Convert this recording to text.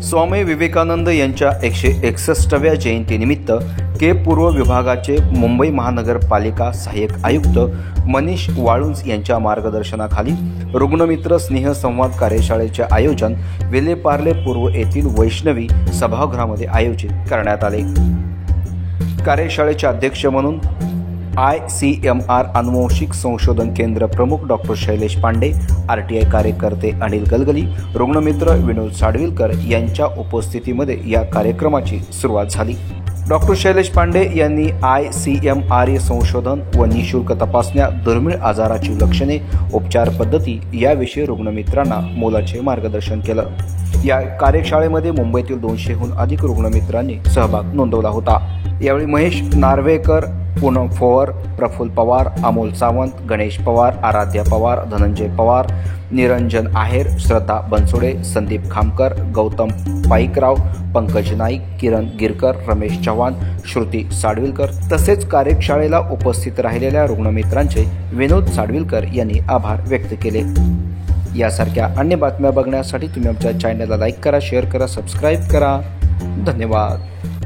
स्वामी विवेकानंद यांच्या 161व्या जयंतीनिमित्त के पूर्व विभागाचे मुंबई महानगरपालिका सहाय्यक आयुक्त मनीष वाळुंज यांच्या मार्गदर्शनाखाली रुग्णमित्र स्नेहसंवाद कार्यशाळेचे आयोजन विलेपार्ले पूर्व येथील वैष्णवी सभागृहामध्ये आयोजित करण्यात आले। कार्यशाळेचे अध्यक्ष म्हणून ICMR अनुवंशिक संशोधन केंद्र प्रमुख डॉक्टर शैलेश पांडे, RTI कार्यकर्ते अनिल गलगली, रुग्णमित्र विनोद साडविलकर यांच्या उपस्थितीमध्ये या कार्यक्रमाची सुरुवात झाली। डॉक्टर शैलेश पांडे यांनी ICMR संशोधन व निःशुल्क तपासण्या, दुर्मिळ आजाराची लक्षणे, उपचार पद्धती याविषयी रुग्णमित्रांना मोलाचे मार्गदर्शन केलं। या कार्यशाळेमध्ये मुंबईतील 200हून अधिक रुग्णमित्रांनी सहभाग नोंदवला होता। यावेळी महेश नार्वेकर, पूनम पवार, प्रफुल्ल पवार, अमोल सावंत, गणेश पवार, आराध्या पवार, धनंजय पवार, निरंजन आहेर, श्रद्धा बनसोडे, संदीप खामकर, गौतम पाईकराव, पंकज नाईक, किरण गिरकर, रमेश चव्हाण, श्रुती साडविलकर तसेच कार्यशाळेला उपस्थित राहिलेल्या रुग्णमित्रांचे विनोद साडविलकर यांनी आभार व्यक्त केले। यासारख्या अन्य बातम्या बघण्यासाठी तुम्ही आमच्या चॅनलला लाईक करा, शेअर करा, सबस्क्राईब करा। धन्यवाद।